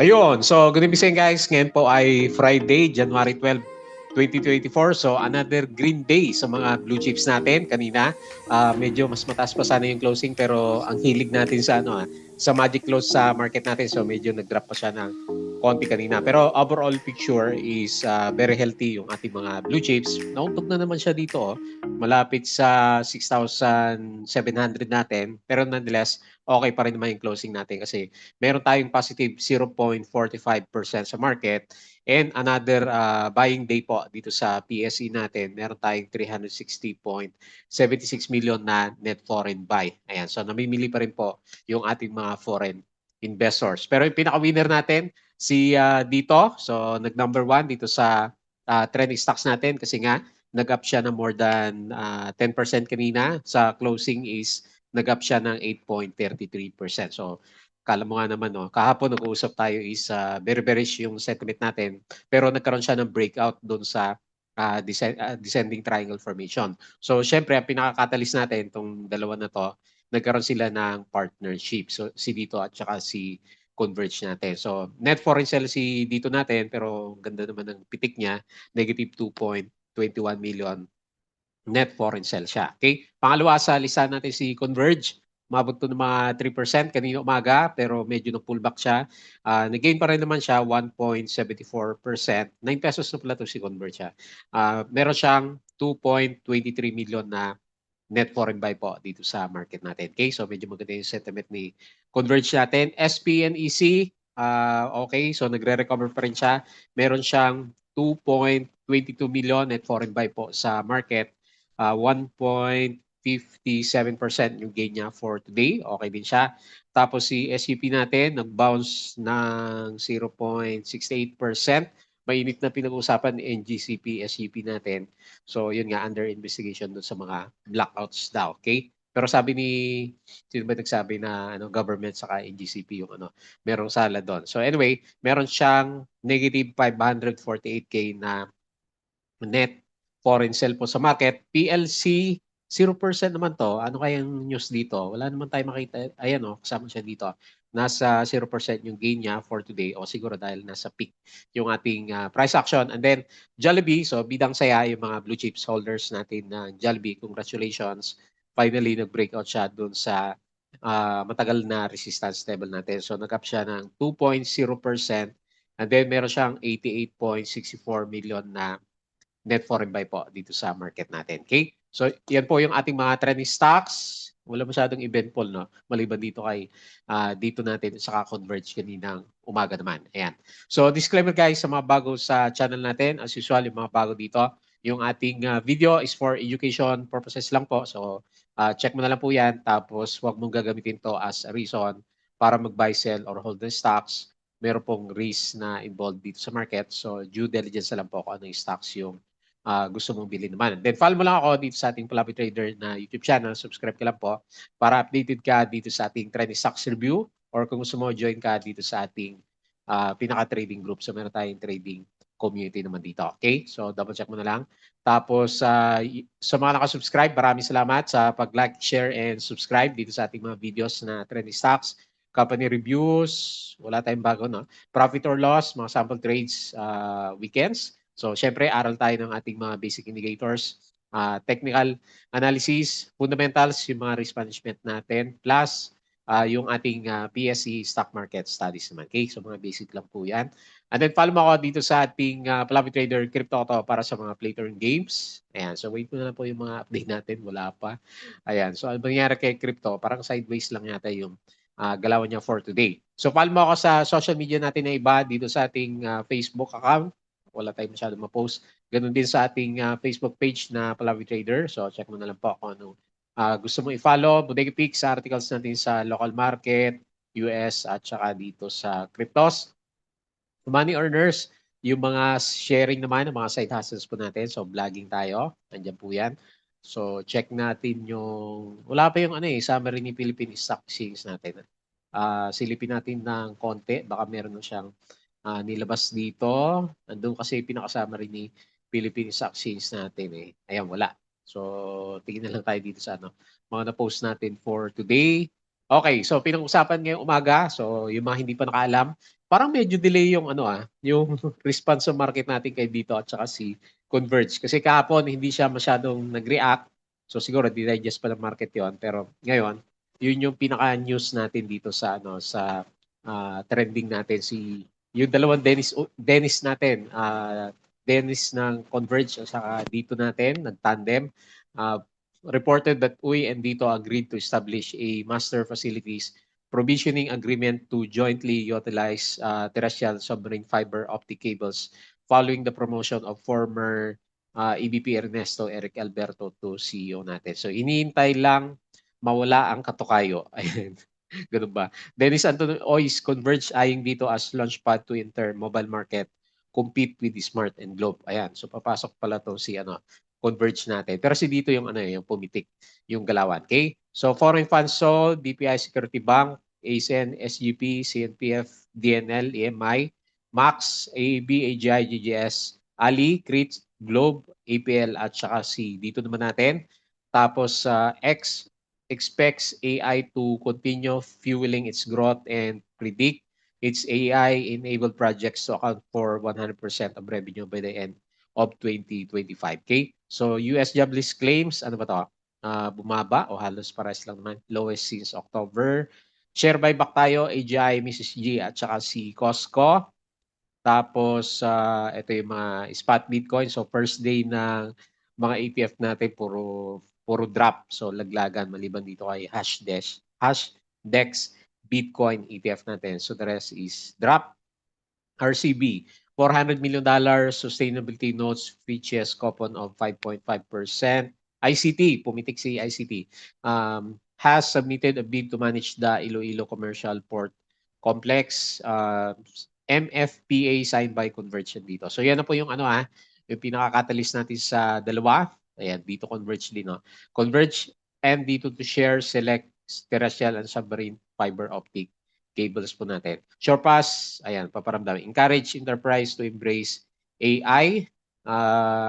Ayun, so good evening guys. Ngayon po ay Friday, January 12, 2024. So another green day sa mga blue chips natin kanina. Medyo mas mataas pa sana yung closing pero ang hilig natin sa sa magic close sa market natin. So medyo nag-drop pa siya ng konti kanina. Pero overall picture is very healthy yung ating mga blue chips. Nauntog na naman siya dito. Malapit sa 6,700 natin. Pero nonetheless, okay pa rin naman yung closing natin kasi meron tayong positive 0.45% sa market and another buying day po dito sa PSE natin. Meron tayong 360.76 million na net foreign buy. Ayan, so namimili pa rin po yung ating mga foreign investors. Pero yung pinaka-winner natin, si dito, so nag-number 1 dito sa trending stocks natin kasi nga nag-up siya ng more than 10% kanina. Sa closing is nag-up siya ng 8.33%. So kala mo nga naman, no, kahapon nag-uusap tayo is very bearish yung sentiment natin pero nagkaroon siya ng breakout doon sa descending triangle formation. So syempre ang pinaka-catalyst natin itong dalawa na to, nagkaroon sila ng partnership. So si dito at saka si Converge natin. So net foreign sell si dito natin pero ganda naman ng pitik niya, negative 2.21 million net foreign sell siya. Okay? Pangalawa sa listahan natin si Converge. Umabot to ng mga 3% kanina umaga pero medyo na-pullback siya. Nag-gain pa rin naman siya 1.74%. 9 pesos na pala to si Converge siya. Meron siyang 2.23 million na net foreign buy po dito sa market natin. Okay? So medyo maganda yung sentiment ni Converge natin. SPNEC, okay. So nagre-recover pa rin siya. Meron siyang 2.22 million net foreign buy po sa market. 1.57% yung gain niya for today. Okay din siya. Tapos si SUP natin, nag-bounce ng 0.68%. Mainit na pinag-uusapan ni NGCP, SUP natin. So yun nga, under investigation dun sa mga blackouts daw. Okay? Pero sabi ni, sino ba nagsabi na government saka NGCP yung merong sala doon. So anyway, meron siyang negative 548K na net foreign sell po sa market. PLC, 0% naman to. Ano kayang news dito? Wala naman tayo makita. Ayan kasama siya dito. Nasa 0% yung gain niya for today o siguro dahil nasa peak yung ating price action. And then Jollibee, so bidang saya yung mga blue chips holders natin na Jollibee. Congratulations. Finally, nag-breakout siya dun sa matagal na resistance level natin. So nag-up siya ng 2.0%. And then meron siyang 88.64 million na net foreign buy po dito sa market natin. Okay? So, yan po yung ating mga trending stocks. Wala masyadong eventful, no? Maliban dito kay dito natin sa Converge kaninang umaga naman. Ayan. So, disclaimer guys sa mga bago sa channel natin. As usual, yung mga bago dito, yung ating video is for education purposes lang po. So, check mo na lang po yan. Tapos, huwag mong gagamitin to as a reason para mag-buy, sell, or hold the stocks. Meron pong risk na involved dito sa market. So, due diligence na lang po kung ano yung stocks yung gusto mong bilhin naman. Then follow mo lang ako dito sa ating Palabi Trader na YouTube channel. Subscribe ka lang po para updated ka dito sa ating trending stocks review or kung gusto mo join ka dito sa ating pinaka-trading group. So meron tayong trading community naman dito. Okay? So double check mo na lang. Tapos sa mga nakasubscribe, maraming salamat sa pag-like, share, and subscribe dito sa ating mga videos na trending stocks, company reviews, wala tayong bago, no? Profit or loss, mga sample trades, weekends. So, syempre, aral tayo ng ating mga basic indicators, technical analysis, fundamentals, yung mga risk management natin, plus yung ating PSE stock market studies naman. Okay? So, mga basic lang po yan. And then, follow mo ako dito sa ating Palabi Trader Crypto to para sa mga play to earn games. Ayan. So, wait mo na po yung mga update natin. Wala pa. Ayan. So, ano nangyari kay crypto? Parang sideways lang yata yung galawan niya for today. So, follow mo ako sa social media natin na iba dito sa ating Facebook account. Wala tayong masyadong ma-post. Ganun din sa ating Facebook page na Palawi Trader. So, check mo na lang po kung ano gusto mo i-follow. Bodega Picks, articles natin sa local market, US, at saka dito sa cryptos. Money earners, yung mga sharing naman, ng mga side hustles po natin. So, vlogging tayo. Nandiyan po yan. So, check natin yung, wala pa yung summary ni Philippine Stock Exchange natin. Silipin natin ng konti. Baka meron na siyang nilabas dito. Nandun kasi pinakasama rin ni Philippine Stock Exchange natin eh. Ayan, wala. So, tingin na lang tayo dito sa mga na-post natin for today. Okay, so pinag-usapan ngayong umaga. So, yung mga hindi pa nakaalam, parang medyo delay yung yung response sa market natin kay dito at saka si Converge. Kasi kahapon hindi siya masyadong nag-react. So siguro di-digest pa ng market 'yon. Pero ngayon, yun yung pinaka-news natin dito sa trending natin si yung dalawang Dennis natin, Dennis ng Converge at saka dito natin nag-tandem. Reported that Uy and Dito agreed to establish a master facilities provisioning agreement to jointly utilize terrestrial submarine fiber optic cables following the promotion of former EVP Ernesto Eric Alberto to CEO natin. So iniintay lang mawala ang katukayo. Ayan. Ganun ba? Dennis Antonio Ois Converge eyeing dito as launchpad to enter mobile market, compete with the Smart and Globe. Ayan. So papasok pala to si Converge natin. Pero si dito yung yung pumitik yung galawan. Okay? So foreign funds sold, DPI Security Bank, ASN, SGP, CNPF, DNL, EMI, Max, AAB, AGI, GGS, Ali, CRIT, Globe, APL at saka si dito naman natin. Tapos X expects AI to continue fueling its growth and predict its AI-enabled projects to account for 100% of revenue by the end of 2025. Okay? So US jobless claims, ano ba to? Bumaba o halos pares lang naman. Lowest since October. Share buyback tayo, AGI, Mrs. G at saka si Costco. Tapos ito yung mga spot Bitcoin. So first day ng mga ETF natin puro drop. So laglagan maliban dito kay Hashdex Bitcoin ETF natin. So the rest is drop. RCB, $400 million sustainability notes features coupon of 5.5%. ICT, pumitik si ICT, has submitted a bid to manage the Iloilo Commercial Port Complex. MFPA signed by Converge dito. So yan na po yung yung pinaka-catalyst natin sa dalawa. Ayan, dito Converge din. No? Converge and dito to share select terrestrial and submarine fiber optic cables po natin. SurePass, ayan, paparamdam. Encourage enterprise to embrace AI.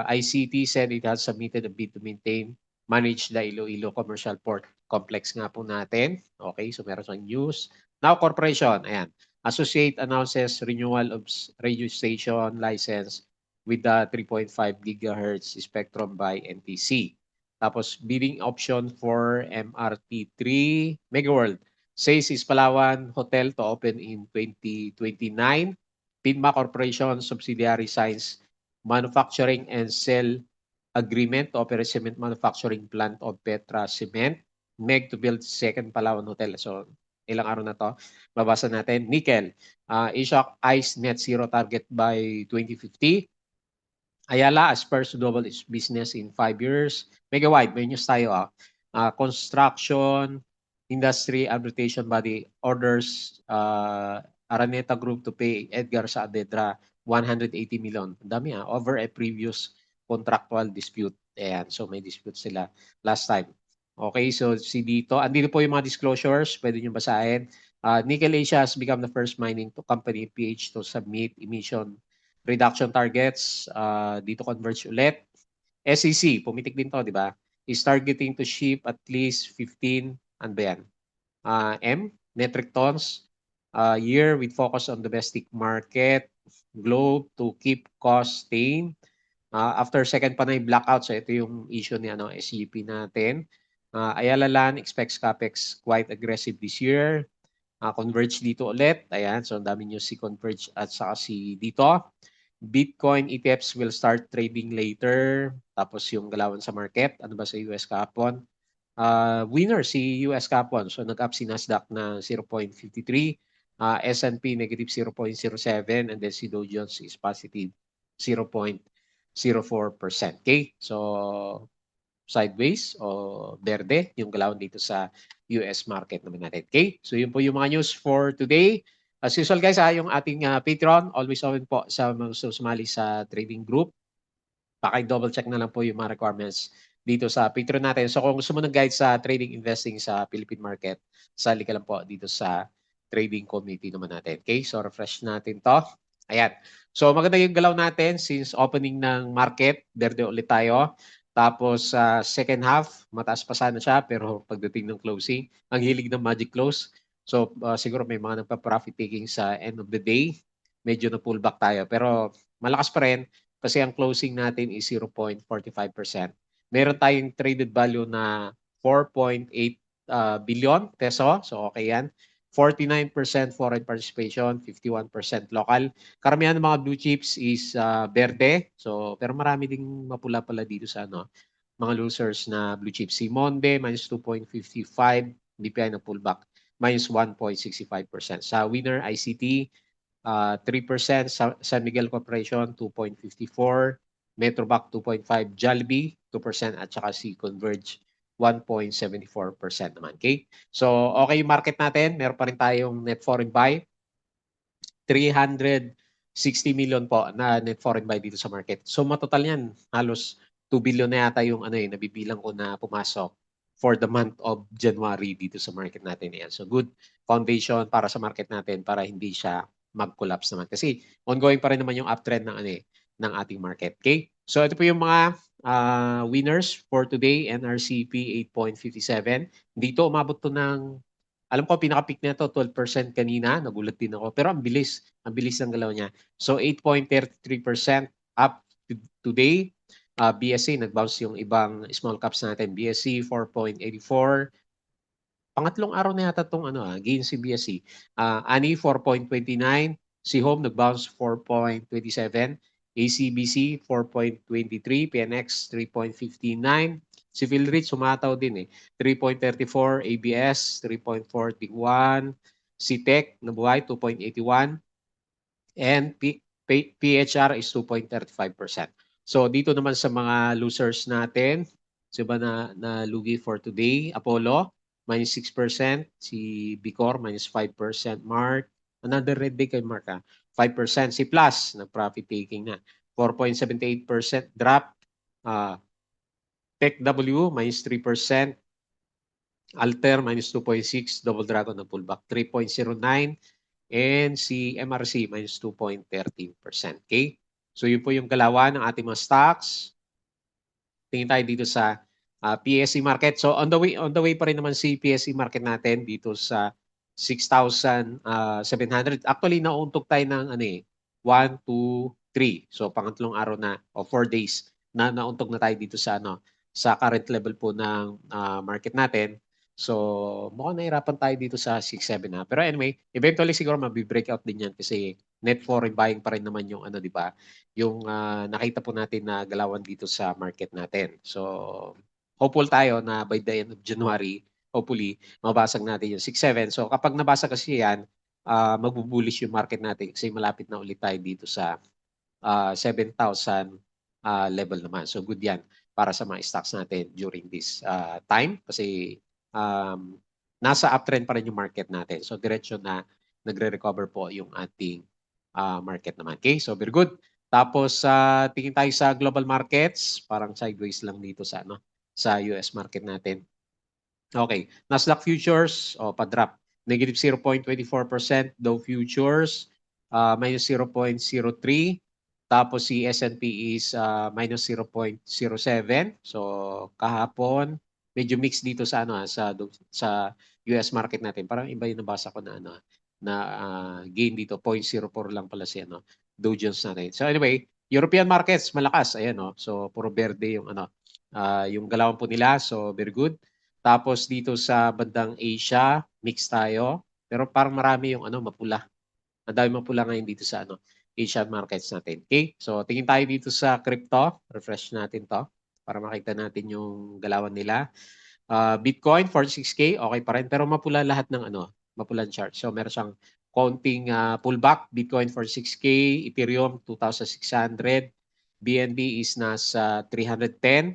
ICT said it has submitted a bid to maintain, manage the Iloilo Commercial Port Complex nga po natin. Okay, so meron siyang news. Now, corporation, ayan. Associate announces renewal of radio station license with the 3.5 gigahertz spectrum by NTC. Tapos, bidding option for MRT3 Megaworld says is Palawan Hotel to open in 2029. Pinma Corporation subsidiary signs manufacturing and sell agreement to operate cement manufacturing plant of Petra Cement. MEG to build second Palawan Hotel. So, ilang araw na to. Babasa natin. Nickel. Ashok Ice net zero target by 2050. Ayala aspires to double its business in 5 years. Megawide, may news tayo. Construction industry arbitration body orders Araneta Group to pay Edgar Saavedra 180 million. Ang dami over a previous contractual dispute. Ayan, so may dispute sila last time. Okay, so si dito, andito po yung mga disclosures, pwede nyo basahin. Nickel Asia has become the first mining company PH to submit emission reduction targets. Dito Converge ulit. SEC, pumitik din to, di ba? Is targeting to ship at least 15, ano ba yan? Metric tons year with focus on domestic market, globe to keep costs tame. After second Panay blackout, so ito yung issue ni SGP natin. Ayala Land expects capex quite aggressive this year. Converge dito ulit. Ayan, so ang dami nyo si Converge at saka si dito. Bitcoin ETFs will start trading later. Tapos yung galawan sa market. Ano ba sa US kahapon? Winner si US kahapon. So nag-up si Nasdaq na 0.53. S&P negative 0.07. And then si Dow Jones is positive 0.04%. Okay? So sideways o berde yung galawan dito sa US market naman natin. Okay? So yun po yung mga news for today. As usual guys, yung ating Patreon, always open po sa mga sumali sa trading group. Paki-double check na lang po yung mga requirements dito sa Patreon natin. So kung gusto mo ng guide sa trading investing sa Philippine market, sali ka lang po dito sa trading community naman natin. Okay? So refresh natin to. Ayan. So maganda yung galaw natin since opening ng market, berde ulit tayo. Tapos second half, mataas pa sana siya pero pagdating ng closing, ang hilig ng magic close. So siguro may mga nagpa-profit taking sa end of the day. Medyo na pullback tayo. Pero malakas pa rin kasi ang closing natin is 0.45%. Meron tayong traded value na 4.8 billion peso. So okay yan. 49% foreign participation, 51% local. Karamihan ng mga blue chips is verde. So pero marami ding mapula pala dito sa mga losers na blue chips. Si Monde minus 2.55, BPI na pullback minus 1.65%. Sa winner ICT 3%, San Miguel Corporation 2.54, Metrobank 2.5, Jollibee 2% at saka si Converge 1.74% naman. Okay? So okay yung market natin. Meron pa rin tayong net foreign buy. 360 million po na net foreign buy dito sa market. So matotal yan, halos 2 billion na yata yung nabibilang ko na pumasok for the month of January dito sa market natin. Yan. So good foundation para sa market natin para hindi siya mag-collapse naman. Kasi ongoing pa rin naman yung uptrend ng ating market. Okay? So ito po yung mga winners for today. NRCP 8.57. Dito umabot to ng alam ko, pinaka-peak na ito, 12% kanina. Nagulat din ako. Pero ang bilis. Ang bilis ng galaw niya. So, 8.33% up today. BSC, nag-bounce yung ibang small caps natin. BSC, 4.84. Pangatlong araw na yata itong gain si BSC. ANI, 4.29. Si Home, nag-bounce 4.27. ACBC, 4.23. PNX, 3.59. Si Philrich sumataw din 3.34, ABS 3.41, CTEC nabuhay 2.81 and PHR is 2.35%. So dito naman sa mga losers natin, siba na lugi for today, Apollo minus 6%, si Bicor minus 5%, Mark, another red day kay Mark 5%, si Plus nag-profit taking na 4.78% drop, TechW minus 3%, Alter minus 2.6, Double Dragon na pullback 3.09, and si MRC minus 2.13%. Okay? So yun po yung galawan ng ating mga stocks. Tingin tayo dito sa PSE market. So on the way pa rin naman si PSE market natin dito sa 6,700. Actually nauuntog tayo ng 1, 2, 3. So pangatlong araw na o 4 days na nauntog na tayo dito sa sa current level po ng market natin. So mukhang nahirapan tayo dito sa 6-7 na. Pero anyway, eventually siguro mabi-breakout din yan kasi net foreign buying pa rin naman yung di ba? Yung nakita po natin na galawan dito sa market natin. So hopeful tayo na by the end of January, hopefully mabasag natin yung 6-7. So kapag nabasa kasi yan, magbubulish yung market natin kasi malapit na ulit tayo dito sa 7,000 level naman. So good yan para sa mga stocks natin during this time kasi nasa uptrend pa rin yung market natin. So diretso na nagre-recover po yung ating market naman. Okay, so very good. Tapos tingin tayo sa global markets, parang sideways lang dito sa sa US market natin. Okay, Nasdaq futures pa-drop. Negative 0.24%, Dow futures minus 0.03. Tapos si S&P is minus 0.07. So kahapon medyo mixed dito sa sa US market natin. Parang iba yung nabasa ko na gain dito 0.04 lang pala si Dow Jones natin. So anyway, European markets malakas ayan So puro verde yung yung galawan po nila. So very good. Tapos dito sa bandang Asia, mix tayo. Pero parang marami yung mapula. Ang dami mapula ngayon dito sa Asian markets natin. Okay? So tingin tayo dito sa crypto. Refresh natin to para makita natin yung galawan nila. Bitcoin 46K, okay pa rin. Pero mapula lahat ng mapulang chart. So meron siyang konting pullback. Bitcoin 46K, Ethereum 2,600. BNB is nasa 310.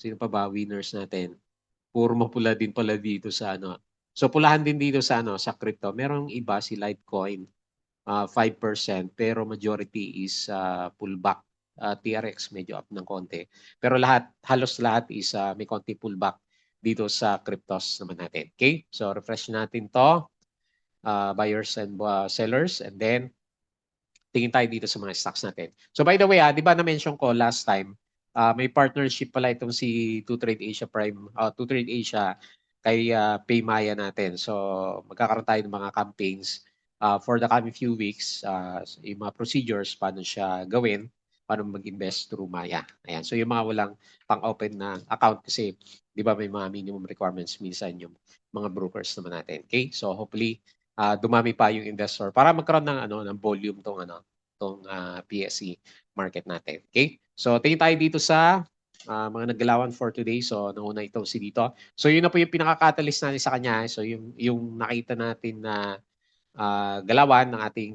Sino pa ba winners natin? Puro mapula din pala dito sa So pulahan din dito sa sa crypto. Merong iba si Litecoin 5% pero majority is pullback. TRX medyo up ng konti. Pero halos lahat is may konti pullback dito sa cryptos naman natin. Okay? So refresh natin to. Buyers and sellers and then tingin tayo dito sa mga stocks natin. So by the way, di ba na-mention ko last time, may partnership pala itong si 2Trade Asia Prime, 2Trade Asia kay Paymaya natin. So magkakaroon tayo ng mga campaigns for the coming few weeks, yung mga procedures, paano siya gawin, paano mag-invest through Maya. Ayan. So yung mga walang pang-open na account kasi, di ba may mga minimum requirements minsan yung mga brokers naman natin. Okay? So hopefully, dumami pa yung investor para magkaroon ng volume tong PSE market natin. Okay? So tingin tayo dito sa mga naggalawan for today. So nauna ito si dito. So yun na po yung pinaka-catalyst natin sa kanya. So yung nakita natin na galawan ng ating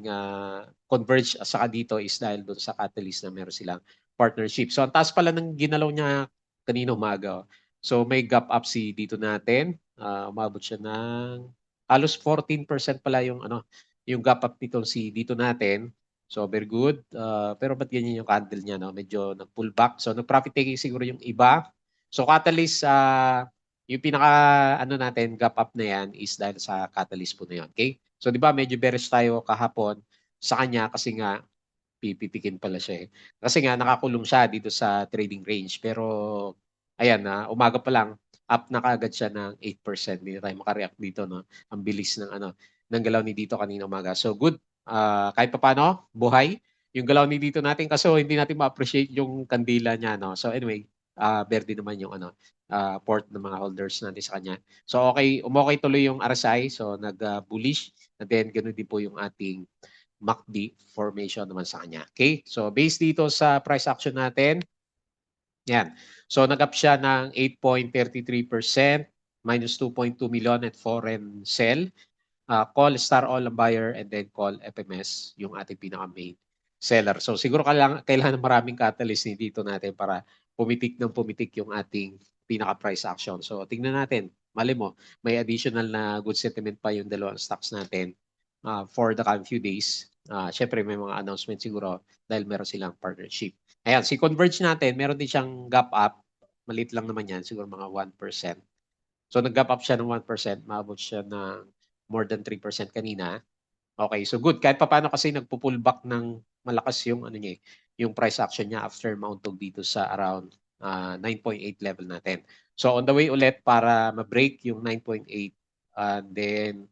Converge saka dito is dahil doon sa catalyst na meron silang partnership. So ang taas pala ng ginalaw niya kanina umaga. So may gap up si dito natin. Umabot siya ng halos 14% pala yung gap up nito si dito natin. So very good. Pero ba't ganyan yung candle niya, no? Medyo nag-pull back. So nag-profit taking siguro yung iba. So catalyst yung pinaka natin gap up na yan is dahil sa catalyst po na yan. Okay? So 'di ba medyo bearish tayo kahapon sa kanya kasi nga pipitikin pala siya eh. Kasi nga nakakulong siya dito sa trading range pero ayan na umaga pa lang up na kaagad siya ng 8%. Hindi na tayo makareact dito no. Ang bilis ng galaw ni dito kanina umaga. So good. Kahit paano buhay yung galaw ni dito natin kasi hindi natin ma-appreciate yung kandila niya no. So anyway, verde naman yung port ng mga holders natin sa kanya. So okay, umokay tuloy yung RSI. So nag-bullish. And then ganoon din po yung ating MACD formation naman sa kanya. Okay? So based dito sa price action natin, yan. So nag-up siya ng 8.33%, minus 2.2 million at foreign sell. Call Star All ang buyer and then call FMS yung ating pinaka-main seller. So siguro kailangan ng maraming catalyst ni dito natin para pumitik yung ating pinaka-price action. So tingnan natin. Mali mo, may additional na good sentiment pa yung dalawang stocks natin for the coming few days. Siyempre may mga announcement siguro dahil meron silang partnership. Ayan, si Converge natin, meron din siyang gap up. Maliit lang naman yan, siguro mga 1%. So nag-gap up siya ng 1%, maabot siya ng more than 3% kanina. Okay, so good. Kahit paano kasi nagpo-pull back ng malakas yung yung price action niya after mauntog dito sa around 9.8 level natin. So on the way ulit para ma-break yung 9.8 and then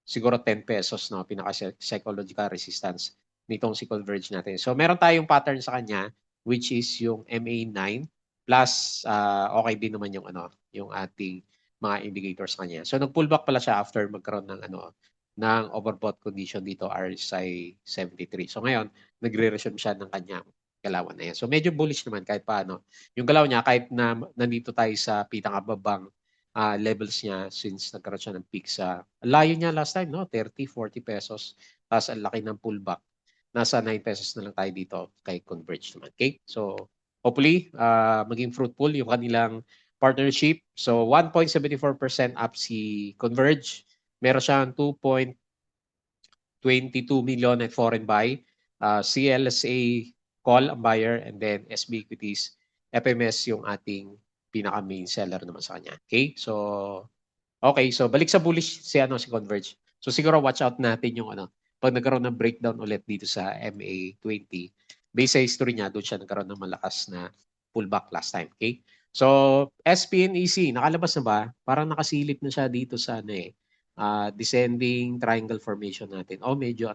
siguro 10 pesos no pinaka-psychological resistance nitong si Converge natin. So meron tayong pattern sa kanya which is yung MA9 plus okay din naman yung ating mga indicators sa kanya. So nag-pullback pala siya after magkaroon ng overbought condition dito RSI 73. So ngayon nagre-resume siya ng kanyang galawan na yan. So medyo bullish naman kahit paano. Yung galaw niya kahit na nandito tayo sa pinakababang levels niya since nagkaroon siya ng peak sa layo niya last time, no? 30, 40 pesos. Tapos ang laki ng pullback. Nasa 9 pesos na lang tayo dito kay Converge naman. Okay? So, hopefully, maging fruitful yung kanilang partnership. So, 1.74% up si Converge. Meron siyang 2.22 million at foreign buy. CLSA call ang buyer and then SB Equities, FMS yung ating pinaka-main seller naman sa kanya. Okay? So, balik sa bullish si Converge. So siguro watch out natin yung pag nagkaroon ng breakdown ulit dito sa MA20, based sa history niya, doon siya nagkaroon ng malakas na pullback last time. Okay? So, SPNEC, nakalabas na ba? Parang nakasilip na siya dito sa descending triangle formation natin. Medyo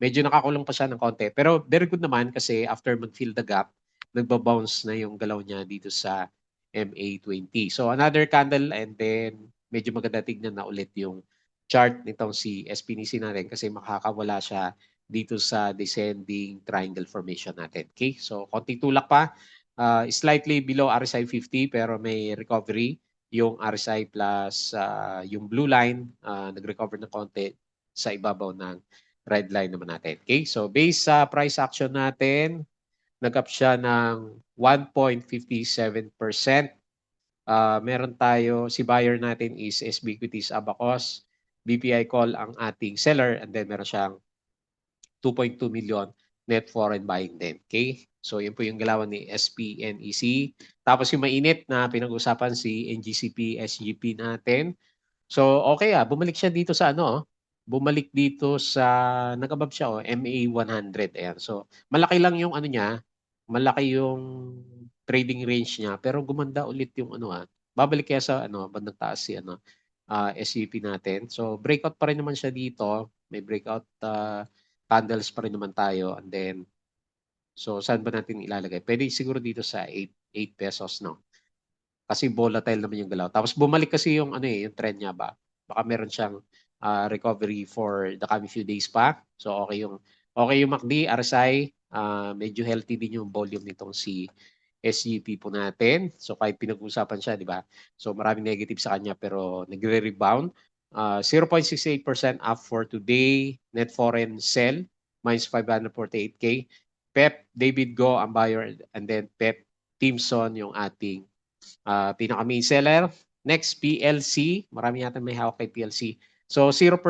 medyo nakakulong pa siya ng konti. Pero very good naman kasi after mag-fill the gap, nagbabounce na yung galaw niya dito sa MA20. So another candle and then medyo maganda tignan na ulit yung chart nitong si SPNC natin kasi makakawala siya dito sa descending triangle formation natin. Okay? So konting tulak pa. Slightly below RSI 50 pero may recovery. Yung RSI plus yung blue line nag-recover ng konti sa ibabaw ng red line naman natin. Okay? So based sa price action natin, nag-up siya ng 1.57%. Meron tayo, si buyer natin is SB Equities Abacus. BPI call ang ating seller and then meron siyang 2.2 million net foreign buying din. Okay? So yun po yung galawan ni SPNEC. Tapos yung mainit na pinag-usapan si NGCP, SGP natin. So okay bumalik siya dito sa bumalik dito sa nag-above siya MA100. Ayan. So malaki lang yung niya, malaki yung trading range niya pero gumanda ulit yung babalik kaya sa bandang taas si SCP natin. So breakout pa rin naman siya dito. May breakout candles pa rin naman tayo. And then, so saan ba natin ilalagay? Pwede siguro dito sa 8 pesos, no? Kasi volatile naman yung galaw. Tapos bumalik kasi yung yung trend niya ba? Baka meron siyang recovery for the coming few days pa. So okay yung MACD, RSI, medyo healthy din yung volume nitong si SCP po natin. So kahit pinag-usapan siya, di ba? So maraming negative sa kanya pero nagre-rebound. 0.68% up for today. Net foreign sell minus 548K. Pep, David Go ang buyer, and then Pep Timson yung ating pinaka-main seller. Next, PLC. Marami yata may hawak kay PLC. So 0%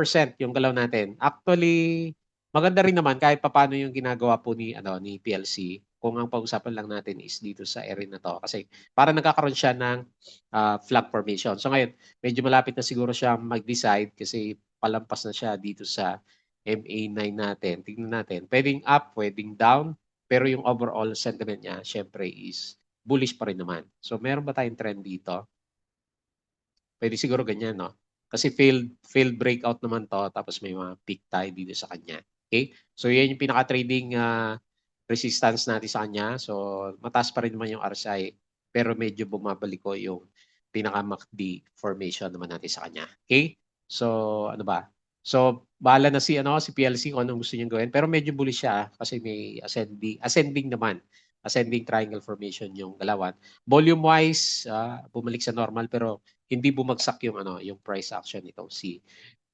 yung galaw natin. Actually, maganda rin naman kahit papaano yung ginagawa po ni PLC. Kung ang pag-usapan lang natin is dito sa area na to kasi para nagkakaroon siya ng flag formation. So ngayon, medyo malapit na siguro siya mag-decide kasi palampas na siya dito sa MA9 natin. Tingnan natin. Pwedeng up, pwedeng down, pero yung overall sentiment niya syempre is bullish pa rin naman. So meron ba tayong trend dito? Pwede siguro ganyan, no? Kasi failed breakout naman to, tapos may mga peak tayo dito sa kanya. Okay? So yan yung pinaka-trading resistance natin sa kanya. So mataas pa rin naman yung RSI, pero medyo bumabalik ko yung pinaka-MACD formation naman natin sa kanya. Okay? So ano ba? So bahala na si PLC kung anong gusto niyang gawin, pero medyo bullish siya kasi may ascending naman. Ascending triangle formation yung galawan. Volume wise, bumalik sa normal pero hindi bumagsak yung yung price action nitong si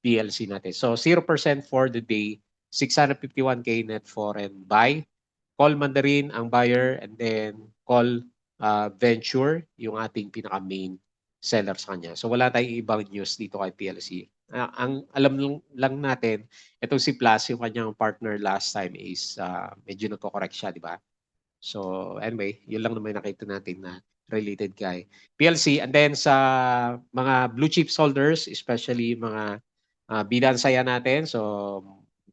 PLC natin. So 0% for the day, 651K net foreign buy. Call Mandarin ang buyer, and then call Venture yung ating pinaka main seller sa kanya. So wala tayong ibang news dito kay PLC. Ang alam lang natin, itong si Plus, yung kanyang partner last time is medyo nagko-correct siya, di ba? So anyway, yun lang naman nakita natin na related kay PLC. And then sa mga blue chips holders, especially mga bidan saya natin. So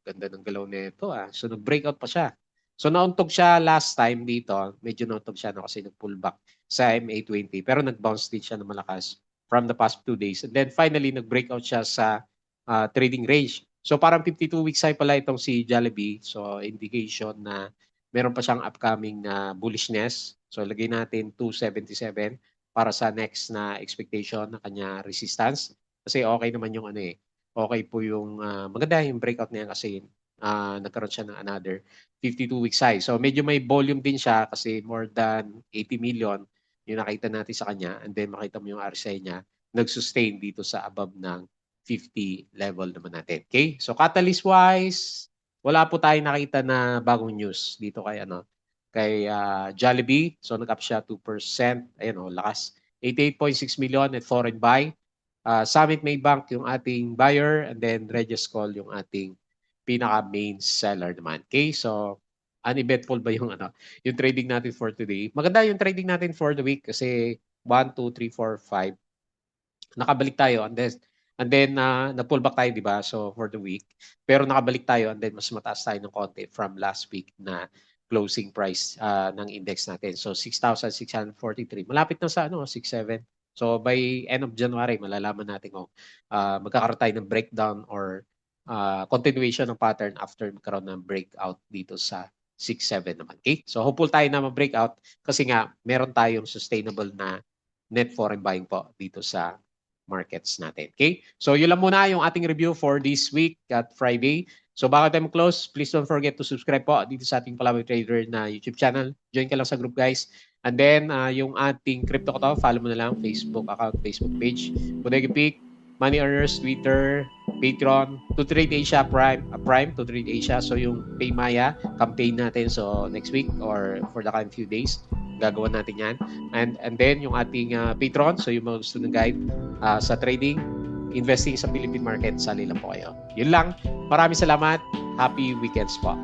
ganda ng galaw nito. So nag-breakout pa siya. So nauntog siya last time dito. Medyo nauntog siya kasi nag-pull back sa MA20. Pero nag-bounce din siya na malakas from the past 2 days. And then finally, nag-breakout siya sa trading range. So parang 52 weeks high pala itong si Jollibee. So indication na meron pa siyang upcoming na bullishness. So lagay natin 277 para sa next na expectation na kanya resistance. Kasi okay naman yung okay po yung maganda yung breakout niya kasi nagkaroon siya ng another 52 weeks high. So medyo may volume din siya kasi more than 80 million yung nakita natin sa kanya, and then makita mo yung RSI niya nag-sustain dito sa above ng 50 level naman natin. Okay? So catalyst wise, wala po tayong nakita na bagong news dito kay Jollibee. So nag-up siya 2%. Ayun lakas. 88.6 million at foreign buy. Summit Maybank yung ating buyer, and then Regis Call yung ating pinaka main seller naman. Okay? So uneventful ba yung yung trading natin for today? Maganda yung trading natin for the week kasi 1, 2, 3, 4, 5 nakabalik tayo, and then na-pull back tayo, di ba? So for the week. Pero nakabalik tayo, and then mas mataas tayo ng konti from last week na closing price ng index natin. So 6,643. Malapit na sa 6,700. So by end of January, malalaman natin kung magkakaroon tayo ng breakdown or continuation ng pattern after magkaroon ng breakout dito sa 6,700 naman. Okay? So hopeful tayo na mag-breakout kasi nga meron tayong sustainable na net foreign buying po dito sa markets natin. Okay? So yun lang muna yung ating review for this week at Friday. So bago tayo close, please don't forget to subscribe po dito sa ating Palaboy Trader na YouTube channel. Join ka lang sa group, guys. And then yung ating crypto ko to, follow mo na lang Facebook account, Facebook page, Bodega Peak, Money Earners, Twitter, Patreon, To Trade Asia Prime, To Trade Asia. So yung Paymaya campaign natin so next week or for the coming few days, gagawin natin yan. And then yung ating Patreon, so yung mga gusto ng guide sa trading, investing sa Philippine market, sali lang po kayo. Yun lang. Maraming salamat. Happy weekends po.